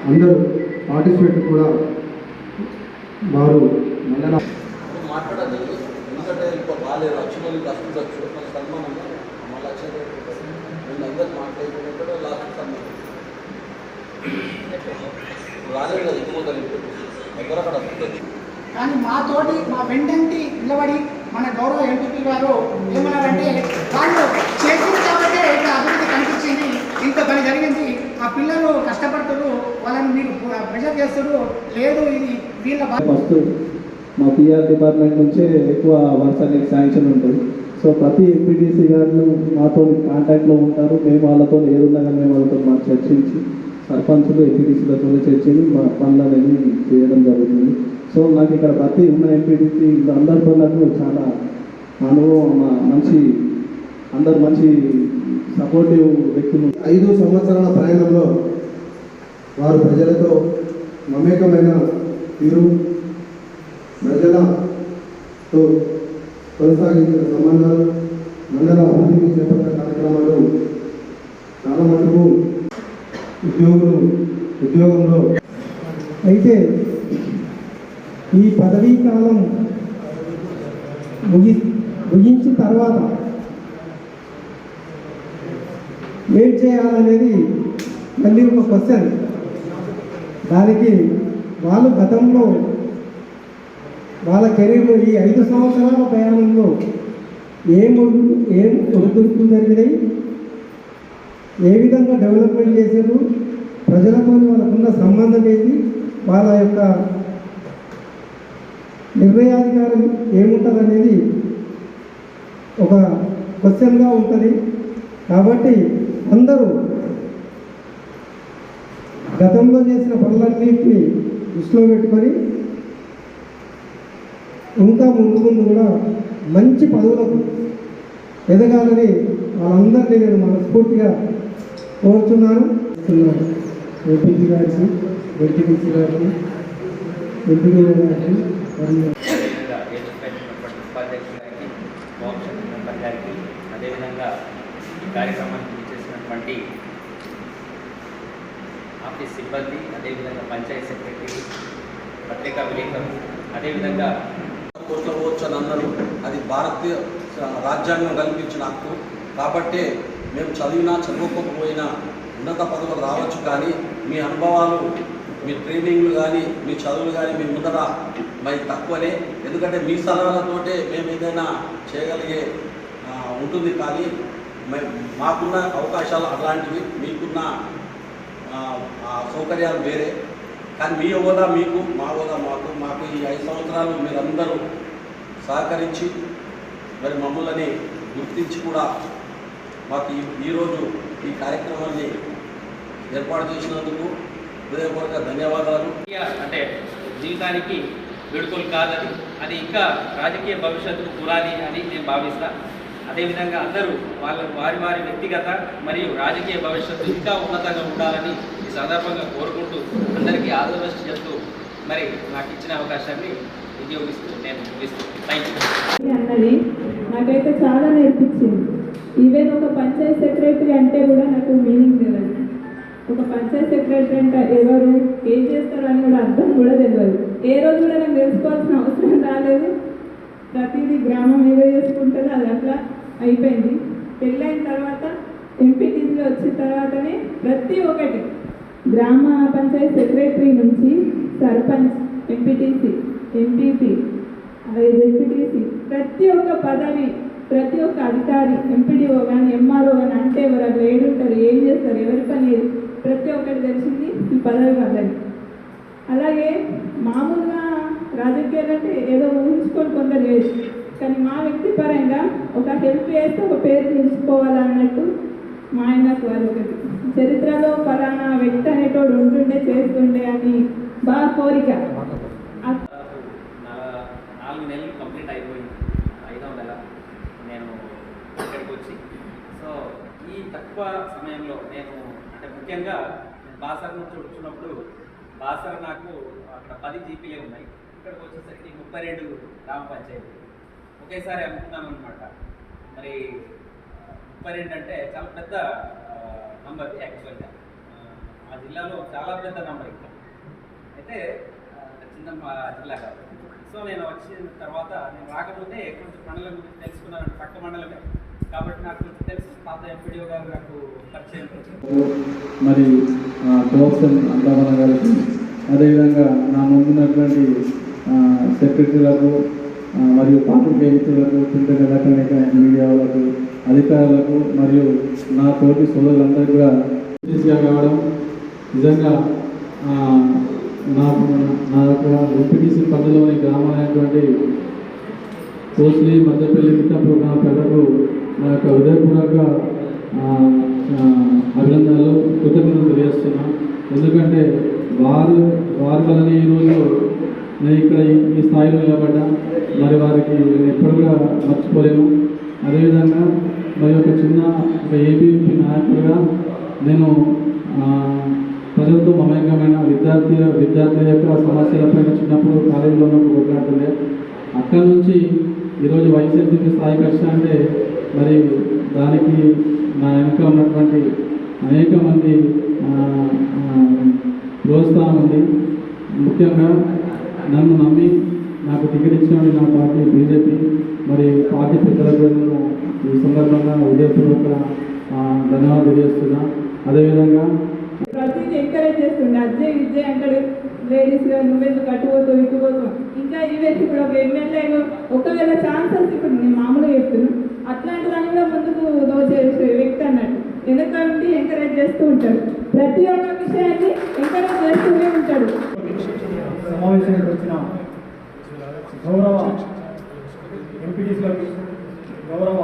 అందరూ పార్టిసిపేట్ కూడా వారు మాట్లాడాలి. ఎందుకంటే ఇంకో రాలేదు అచ్చుమల్లి కష్టపడచ్చు మన సన్మానం మళ్ళీ వచ్చేది నేను అందరూ మాట్లాడుకున్నప్పుడు లాస్ట్ సన్మానం రాలేదు కదా ఎక్కువ దగ్గర అక్కడ వస్తుంది. కానీ మాతోటి మా వెంటంటి నిలబడి మన గౌరవ ఎంపీ గారు ఏమన్నారంటే వాళ్ళు చేసిన కాబట్టి ఇట్లా అభివృద్ధి కనిపించింది, ఇంత పని జరిగింది, ఆ పిల్లలు కష్టపడుతున్నారు, వాళ్ళని మీరు ప్రెషర్ చేస్తున్నారు, లేదు ఇది వీళ్ళ ఫస్ట్ మా పిఆర్ డిపార్ట్మెంట్ నుంచే ఎక్కువ వర్క్స్ అనేది శాంక్షన్ ఉంటుంది. సో ప్రతి ఎంపీటీసీ గారు మాతో కాంటాక్ట్లో ఉంటారు. మేము వాళ్ళతో ఏదున్నా కానీ మేము వాళ్ళతో మాకు చర్చించి సర్పంచులు ఎంపీటీసీలతో చర్చించి మా పనులు అనేది చేయడం జరుగుతుంది. సో నాకు ఇక్కడ ప్రతి ఉన్న ఎంపీటీసీ అందరితో నాకు చాలా అనుభవం, మంచి అందరు మంచి సపోర్టివ్ వ్యక్తులు. 5 సంవత్సరాల ప్రయాణంలో వారు ప్రజలతో మమేకమైన తీరు, ప్రజలతో కొనసాగించిన సంబంధాలు, మండల అభివృద్ధికి చేపట్టిన కార్యక్రమాలు చాలా మటుకు ఉద్యోగంలో అయితే ఈ పదవీ కాలం ముగించిన తర్వాత ఏం చేయాలనేది మళ్ళీ ఒక క్వశ్చన్. దానికి వాళ్ళు గతంలో వాళ్ళ కెరీర్లో ఈ 5 సంవత్సరాల ప్రయాణంలో ఏం ఒడిదుడుకులు జరిగినాయి, ఏ విధంగా డెవలప్మెంట్ చేశారు, ప్రజలతో వాళ్ళకున్న సంబంధం ఏంటి, వాళ్ళ యొక్క నిర్ణయాధికారం ఏముంటుంది అనేది ఒక క్వశ్చన్గా ఉంటుంది. కాబట్టి అందరూ గతంలో చేసిన పనులన్నింటినీ దృష్టిలో పెట్టుకొని ఇంకా ముందు కూడా మంచి పదవులకు ఎదగాలని వాళ్ళందరినీ నేను మనస్ఫూర్తిగా కోరుతున్నాను. ఏపీసీ గారికి, ఎన్టీపీసీ గారికి, ఎంపీడీ గారికి, గారికి అదేవిధంగా ఈ కార్యక్రమానికి చేసినటువంటి ఆఫీస్ సిబ్బంది, అదేవిధంగా పంచాయతీ సెక్రటరీ, పత్రికా విలేకరులు, అదేవిధంగా కోట్ల పోవచ్చు అని అన్నారు. అది భారతీయ రాజ్యాంగం కల్పించిన హక్కు. కాబట్టి మేము చదవకపోయినా ఉన్నత పదవులు రావచ్చు. కానీ మీ అనుభవాలు, మీ ట్రైనింగ్లు కానీ, మీ చదువులు కానీ మీ ముందర మరి తక్కువనే. ఎందుకంటే మీ సలహాలతోటే మేము ఏదైనా చేయగలిగే ఉంటుంది. కానీ మాకున్న అవకాశాలు అలాంటివి, మీకున్న సౌకర్యాలు వేరే. కానీ మీ హోదా మీకు, మా హోదా మాకు ఈ 5 సంవత్సరాలు మీరందరూ సహకరించి మరి మమ్మల్ని గుర్తించి కూడా మాకు ఈరోజు ఈ కార్యక్రమాన్ని ఏర్పాటు చేసినందుకు హృదయపూర్వక ధన్యవాదాలు. అంటే జీవితానికి విడుదల కాదని, అది ఇంకా రాజకీయ భవిష్యత్తుకు పునాది అని నేను భావిస్తాను. అదేవిధంగా అందరూ వారి వ్యక్తిగత మరియు రాజకీయ భవిష్యత్తు ఇంకా ఉన్నతంగా ఉండాలని ఈ సందర్భంగా కోరుకుంటూ అందరికీ ఆల్ ది బెస్ట్ చెప్తూ మరి నాకు ఇచ్చిన అవకాశాన్ని వినియోగిస్తూ నేను ముగిస్తూ థ్యాంక్ యూ. అన్నది నాకైతే చాలా నేర్పించింది. ఈవెన్ ఒక పంచాయత్ సెక్రటరీ అంటే కూడా నాకు మీనింగ్ తెలియదు. ఒక పంచాయత్ సెక్రటరీ అంటే ఎవరు, ఏం చేస్తారు అని కూడా అర్థం కూడా తెలియదు. ఏ రోజు కూడా నాకు తెలుసుకోవాల్సిన అవసరం రాలేదు. ప్రతిదీ గ్రామం మీద చేసుకుంటుంది, అది అట్లా అయిపోయింది. పెళ్ళైన తర్వాత ఎంపీటీసీలో వచ్చిన తర్వాతనే ప్రతి ఒక్కటి గ్రామ పంచాయత్ సెక్రటరీ నుంచి సర్పంచ్, ఎంపీటీసీ, ఎంపీపీ, జెడ్పీటీసీ, ప్రతి ఒక్క పదవి, ప్రతి ఒక్క అధికారి, ఎంపీడీఓ కానీ, ఎంఆర్ఓ కానీ అంటే ఎవరు అట్లా ఏడుంటారు, ఏం చేస్తారు, ఎవరి పని, ప్రతి ఒక్కటి తెలిసింది ఈ పదవి వల్లని. అలాగే మామూలుగా రాజకీయాలు అంటే ఏదో ఊహించుకొని కొందరు లేదు, కానీ మా వ్యక్తిపరంగా ఒక హెల్ప్ చేస్తే ఒక పేరు నిలుచుకోవాలన్నట్టు మా ఆయనకు అది ఒకటి చరిత్రలో ఫలానా వ్యక్తి అనేటోడు ఉంటుండే, చేస్తుండే అని బాగా కోరిక. 4 నెలలు కంప్లీట్ అయిపోయింది. 5వ నెల నేను ఇక్కడికి వచ్చి, సో ఈ తక్కువ సమయంలో నేను అంటే ముఖ్యంగా బాసర్ నుంచి వచ్చినప్పుడు బాసర్ నాకు అక్కడ 10 జీపీలే ఉన్నాయి. ఇక్కడికి వచ్చేసరికి 32 గ్రామ పంచాయతీ ఒకేసారి అనుకున్నాను అనమాట. మరి 32 అంటే చాలా పెద్ద నంబర్ యాక్చువల్గా. ఆ జిల్లాలో చాలా పెద్ద నెంబర్ ఇంకా అయితే చిన్న జిల్లా కాదు. సో నేను వచ్చిన తర్వాత నేను రాకముందే కొంచెం మండలం గురించి తెలుసుకున్నాను, పక్క మండలమే కాబట్టి నాకు కొంచెం తెలుసు. పాత ఎంపీడీఓ గారు నాకు పరిచయం. మరి కోఆప్షన్ అందామన్న గారికి, అదేవిధంగా నా ముందున్నటువంటి సెక్రటరీలకు మరియు పాత్రికేయులకు, ప్రింట్ ఎలక్ట్రానిక్ మీడియా వాళ్ళకు, అధికారులకు మరియు నా తోటి సోదరులందరికీ కూడా కావడం నిజంగా నా యొక్క ఎంపీటీసీ పరిధిలోని గ్రామాలైనటువంటి కోస్లీ, మధ్యపల్లి, మిట్టాపూర్ గ్రామ ప్రజలకు నా యొక్క హృదయపూర్వక అభినందనలు, కృతజ్ఞతలు తెలియజేస్తున్నా. ఎందుకంటే వారి వలన ఈరోజు నేను ఇక్కడ ఈ స్థాయిలో నిలబడ్డా. మరి వారికి నేను ఎప్పుడు కూడా మర్చిపోలేను. అదేవిధంగా మరి ఒక ఏబీవీపీ నాయకుడిగా నేను ప్రజలతో మమేకమైన విద్యార్థుల యొక్క సమస్యలపై చిన్నప్పుడు కాలేజీలో ఉన్నప్పుడు కొట్లాడుతుండే. అక్కడి నుంచి ఈరోజు వైఎస్ఆర్సీపీ స్థాయికి వచ్చానంటే మరి దానికి నా వెనుక ఉన్నటువంటి అనేక మంది ప్రోత్సాహం ఉంది. ముఖ్యంగా నన్ను నమ్మి నాకు టికెట్ ఇచ్చిన నా పార్టీ బీజేపీ, మరి పార్టీ పెద్దలకు నేను ఈ సందర్భంగా ఉదయపూర్వక ధన్యవాదాలు తెలియజేస్తున్నా. అదేవిధంగా ప్రతిదీ ఎంకరేజ్ చేస్తుండే, అజ్జయ్ విజయ్ అంటాడు, లేడీస్గా నువ్వెందుకు అటుపోతావు ఇటుపోతావు. ఇంకా ఈవెన్ ఇప్పుడు ఒక ఎమ్మెల్యే ఒకవేళ ఛాన్సెస్ ఇప్పుడు నేను మామూలుగా చెప్తున్నాను, అట్లాంటి దాన్ని కూడా ముందుకు దోచేసే వ్యక్తి అన్నట్టు ఎందుకంటే ఎంకరేజ్ చేస్తూ ఉంటాడు. ప్రతి ఒక్క విషయాన్ని ఎంకరేజ్ చేస్తూనే ఉంటాడు. సమావేశానికి వచ్చిన గౌరవ ఎంపీటీసీలకు, గౌరవ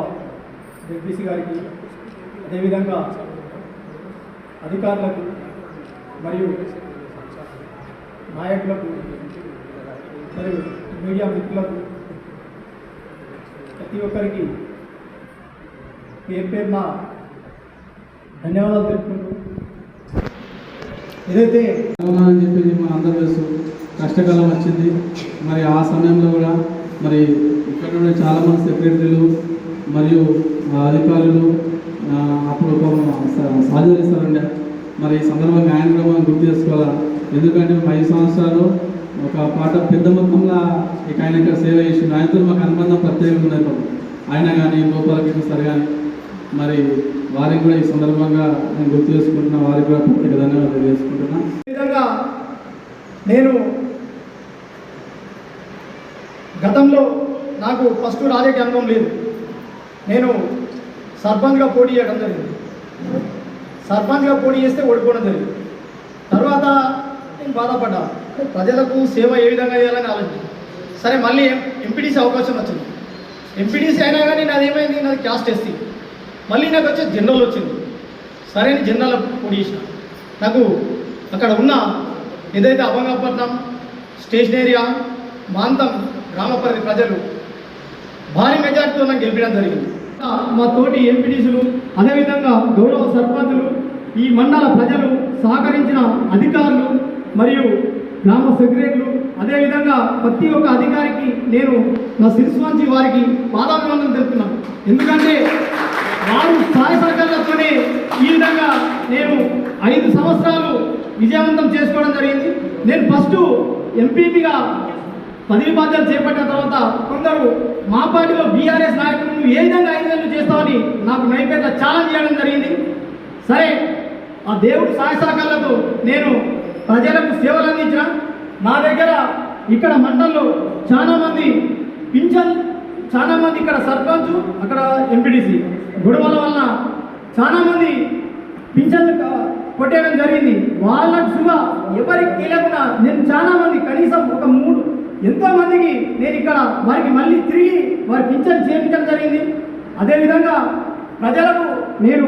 జడ్పీసీ గారికి, అదేవిధంగా అధికారులకు మరియు నాయకులకు మరియు మీడియా మిత్రులకు ప్రతి ఒక్కరికి పేరున ధన్యవాదాలు తెలుపుకుంటూ, ఏదైతే అని చెప్పేసి మన అందరూ తెలుసు, కష్టకాలం వచ్చింది. మరి ఆ సమయంలో కూడా మరి ఇక్కడ నుండి చాలామంది సెక్రటరీలు మరియు అధికారులు అప్పుడు సహకరిస్తారండి. మరి ఈ సందర్భంగా ఆయన కూడా మనం గుర్తు చేసుకోవాలా. ఎందుకంటే 5 సంవత్సరాలు ఒక పాట పెద్ద మొత్తంలో ఇక ఆయన ఇక్కడ సేవ చేసిండు. ఆయనతో మాకు అనుబంధం ప్రత్యేకంగా ఉన్నది. ఆయన కానీ గోపాలకృష్ణ సార్ కానీ మరి వారికి కూడా ఈ సందర్భంగా నేను గుర్తు చేసుకుంటున్నా, వారికి కూడా ప్రత్యేక ధన్యవాదాలు తెలియజేసుకుంటున్నా. ఈ విధంగా నేను గతంలో నాకు ఫస్ట్ రాజకీయ అనుభవం లేదు. నేను సర్పంచ్గా పోటీ చేయడం జరిగింది. సర్పంచ్గా పోటీ చేస్తే ఓడిపోవడం జరిగింది. తర్వాత నేను బాధపడ్డా, ప్రజలకు సేవ ఏ విధంగా చేయాలని ఆలోచించాను. సరే మళ్ళీ ఎంపీటీసీ అవకాశం వచ్చింది. ఎంపీటీసీ అయినా కానీ నాది ఏమైంది, నాది క్యాస్ట్ ఎస్సీ. మళ్ళీ నాకు వచ్చే జనరల్ వచ్చింది. సరే నేను జనరల్ పోటీ చేసిన. నాకు అక్కడ ఉన్న ఏదైతే అభంగపట్నం, స్టేషన్ ఏరియా, మాంతం గ్రామ పరిధి ప్రజలు భారీ మెజార్టీతో నాకు గెలిపించడం జరిగింది. మా తోటి ఎంపీటీసీలు, అదేవిధంగా గౌరవ సర్పంచులు, ఈ మండల ప్రజలు, సహకరించిన అధికారులు మరియు గ్రామ సెక్రటరీలు, అదేవిధంగా ప్రతి ఒక్క అధికారికి నేను నా శిరస్సు వంచి వారికి పాదాభివందనం తెలుపుతున్నాను. ఎందుకంటే వారు సహాయ సహకారాలతోనే ఈ విధంగా నేను 5 సంవత్సరాలు విజయవంతం చేసుకోవడం జరిగింది. నేను ఫస్ట్ ఎంపీపీగా పదవి బాధ్యతలు చేపట్టిన తర్వాత కొందరు మా పార్టీలో బీఆర్ఎస్ నాయకులు నువ్వు ఏ విధంగా 5 నెలలు చేస్తావని నాకు నైపేట ఛాలెంజ్ చేయడం జరిగింది. సరే ఆ దేవుడి సహాయ సహకారాలతో నేను ప్రజలకు సేవలు అందించిన. నా దగ్గర ఇక్కడ మండలంలో చాలామంది పింఛన్, చాలామంది ఇక్కడ సర్పంచ్, అక్కడ ఎంపీటీసీ గొడవల వలన చాలామంది పింఛన్లు కొట్టేయడం జరిగింది. వాళ్ళకు సుగా ఎవరికి తెలియకుండా నేను చాలామంది కనీసం ఒక 3 ఎంతోమందికి నేను ఇక్కడ వారికి మళ్ళీ తిరిగి వారి పింఛన్ చేయించడం జరిగింది. అదేవిధంగా ప్రజలకు నేను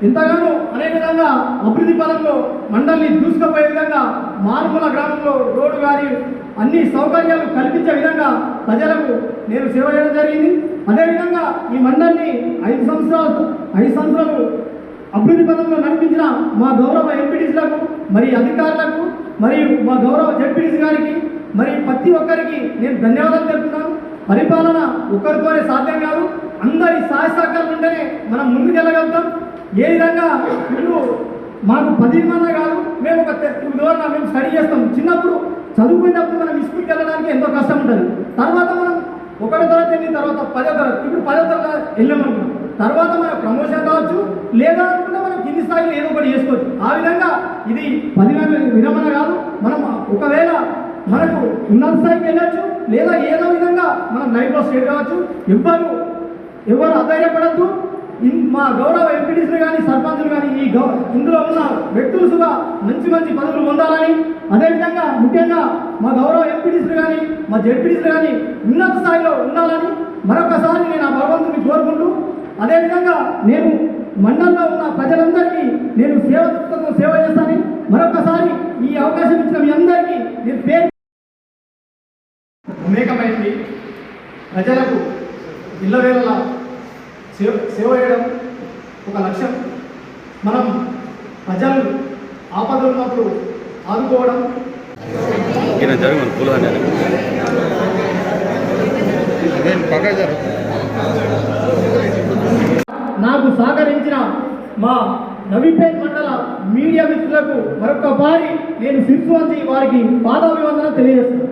ఎంతగానో అనే విధంగా అభివృద్ధి పదంలో మండలిని దూసుకుపోయే విధంగా మారుమూల గ్రామంలో రోడ్డు కానీ అన్ని సౌకర్యాలు కల్పించే విధంగా ప్రజలకు నేను సేవ చేయడం జరిగింది. అదేవిధంగా ఈ మండలిని 5 సంవత్సరాలు అభివృద్ధి పదంలో నడిపించిన మా గౌరవ ఎంపీటీసీలకు, మరి అధికారులకు, మరియు మా గౌరవ జడ్పీటీసీ గారికి, మరి ప్రతి ఒక్కరికి నేను ధన్యవాదాలు తెలుపుతున్నాను. పరిపాలన ఒక్కరితోనే సాధ్యం కాదు, అందరి సహాయ సహకారాలు ఉంటేనే మనం ముందుకెళ్ళగలుగుతాం. ఏ విధంగా వీళ్ళు మాకు 10 మంది కాదు, మేము ఒక ఉదాహరణ మేము స్టడీ చేస్తాం. చిన్నప్పుడు చదువుకునేటప్పుడు మనం స్కూల్కి వెళ్ళడానికి ఎంతో కష్టం ఉంటుంది. తర్వాత మనం 1వ తరగతి వెళ్ళిన తర్వాత 10వ తరగతి, ఇప్పుడు 10వ తరగతి వెళ్ళామనుకున్నాం. తర్వాత మన ప్రమోషన్ కావచ్చు, లేదా అనుకుంటే మనం కింది స్థాయిలో ఏదో ఒకటి చేసుకోవచ్చు. ఆ విధంగా ఇది 10 విరమణ కాదు. మనం ఒకవేళ మనకు ఉన్నత స్థాయికి వెళ్ళచ్చు, లేదా ఏదో విధంగా మనం లైఫ్లో స్టేట్ కావచ్చు. ఎవరు అధైర్యపడద్దు. మా గౌరవ ఎంపీటీసీలు కానీ సర్పంచులు కానీ ఇందులో ఉన్న వ్యక్తులుగా మంచి పదవులు పొందాలని, అదేవిధంగా ముఖ్యంగా మా గౌరవ ఎంపీటీసీలు కానీ మా జెడ్పీటీసీలు కానీ ఉన్నత స్థాయిలో ఉండాలని మరొకసారి నేను ఆ భగవంతుని కోరుకుంటూ, అదేవిధంగా నేను మండలంలో ఉన్న ప్రజలందరికీ నేను సేవ చేస్తానని మరొకసారి ఈ అవకాశం ఇచ్చిన మీ అందరికీ నేను పేరు అనేకమైంది. ప్రజలకు ఇళ్ళవేళలా సేవ చేయడం ఒక లక్ష్యం. మనం ప్రజలు ఆపదలు ఉన్నప్పుడు ఆదుకోవడం. నాకు సహకరించిన మా నవీపేట్ మండల మీడియా మిత్రులకు మరొక వారి నేను శిరస్సు వంచి వారికి పాదాభివందన తెలియజేస్తాను.